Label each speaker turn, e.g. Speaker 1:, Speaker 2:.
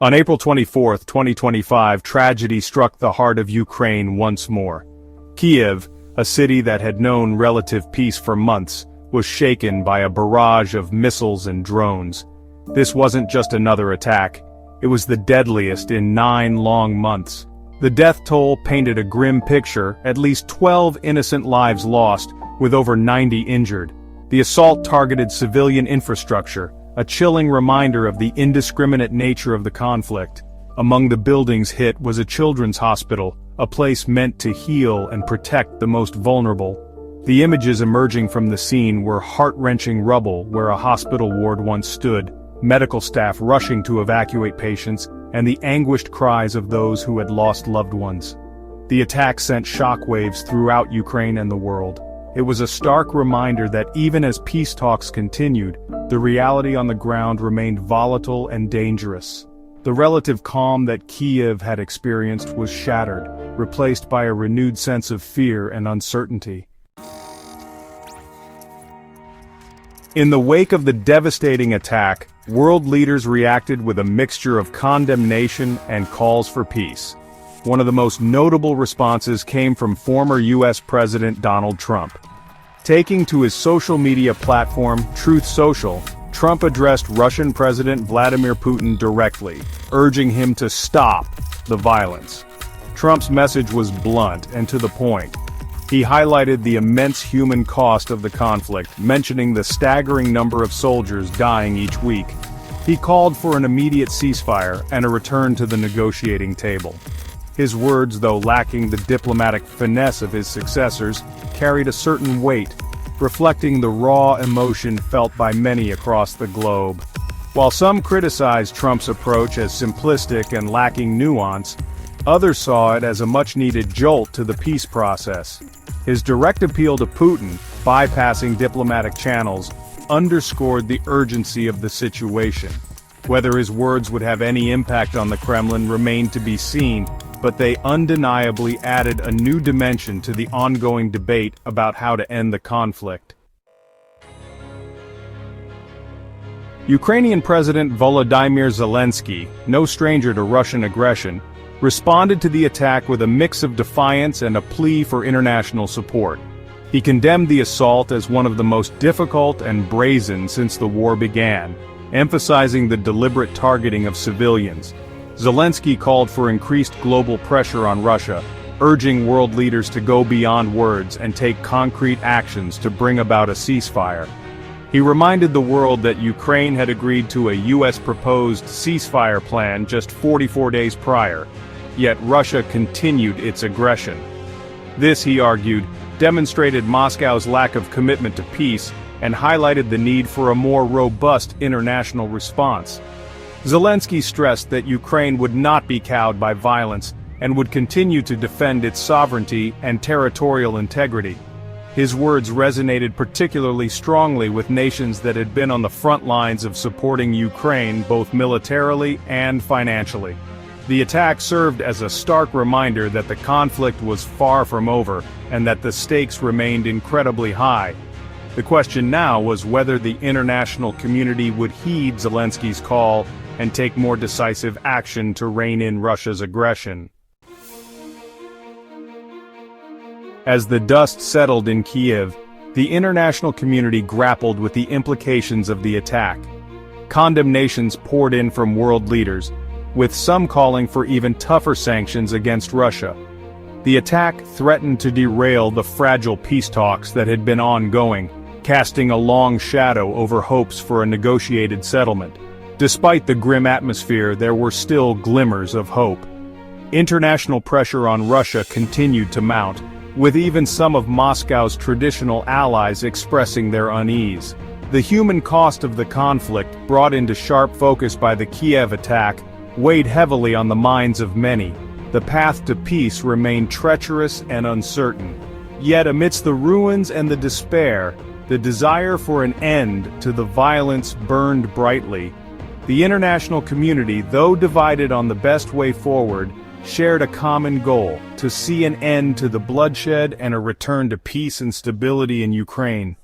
Speaker 1: On April 24, 2025, tragedy struck the heart of Ukraine once more. Kyiv, a city that had known relative peace for months, was shaken by a barrage of missiles and drones. This wasn't just another attack. It was the deadliest in 9 long months. The death toll painted a grim picture, at least 12 innocent lives lost, with over 90 injured. The assault targeted civilian infrastructure, a chilling reminder of the indiscriminate nature of the conflict. Among the buildings hit was a children's hospital, a place meant to heal and protect the most vulnerable. The images emerging from the scene were heart-wrenching rubble where a hospital ward once stood, medical staff rushing to evacuate patients, and the anguished cries of those who had lost loved ones. The attack sent shockwaves throughout Ukraine and the world. It was a stark reminder that even as peace talks continued, the reality on the ground remained volatile and dangerous. The relative calm that Kyiv had experienced was shattered, replaced by a renewed sense of fear and uncertainty. In the wake of the devastating attack, world leaders reacted with a mixture of condemnation and calls for peace. One of the most notable responses came from former U.S. President Donald Trump. Taking to his social media platform, Truth Social, Trump addressed Russian President Vladimir Putin directly, urging him to stop the violence. Trump's message was blunt and to the point. He highlighted the immense human cost of the conflict, mentioning the staggering number of soldiers dying each week. He called for an immediate ceasefire and a return to the negotiating table. His words, though lacking the diplomatic finesse of his successors, carried a certain weight, reflecting the raw emotion felt by many across the globe. While some criticized Trump's approach as simplistic and lacking nuance, others saw it as a much-needed jolt to the peace process. His direct appeal to Putin, bypassing diplomatic channels, underscored the urgency of the situation. Whether his words would have any impact on the Kremlin remained to be seen, but they undeniably added a new dimension to the ongoing debate about how to end the conflict. Ukrainian President Volodymyr Zelensky, no stranger to Russian aggression, responded to the attack with a mix of defiance and a plea for international support. He condemned the assault as one of the most difficult and brazen since the war began, emphasizing the deliberate targeting of civilians. Zelensky called for increased global pressure on Russia, urging world leaders to go beyond words and take concrete actions to bring about a ceasefire. He reminded the world that Ukraine had agreed to a U.S.-proposed ceasefire plan just 44 days prior, yet Russia continued its aggression. This, he argued, demonstrated Moscow's lack of commitment to peace and highlighted the need for a more robust international response. Zelensky stressed that Ukraine would not be cowed by violence and would continue to defend its sovereignty and territorial integrity. His words resonated particularly strongly with nations that had been on the front lines of supporting Ukraine both militarily and financially. The attack served as a stark reminder that the conflict was far from over and that the stakes remained incredibly high. The question now was whether the international community would heed Zelensky's call and take more decisive action to rein in Russia's aggression. As the dust settled in Kyiv, the international community grappled with the implications of the attack. Condemnations poured in from world leaders, with some calling for even tougher sanctions against Russia. The attack threatened to derail the fragile peace talks that had been ongoing, casting a long shadow over hopes for a negotiated settlement. Despite the grim atmosphere, there were still glimmers of hope. International pressure on Russia continued to mount, with even some of Moscow's traditional allies expressing their unease. The human cost of the conflict, brought into sharp focus by the Kyiv attack, weighed heavily on the minds of many. The path to peace remained treacherous and uncertain. Yet amidst the ruins and the despair, the desire for an end to the violence burned brightly. The international community, though divided on the best way forward, shared a common goal: to see an end to the bloodshed and a return to peace and stability in Ukraine.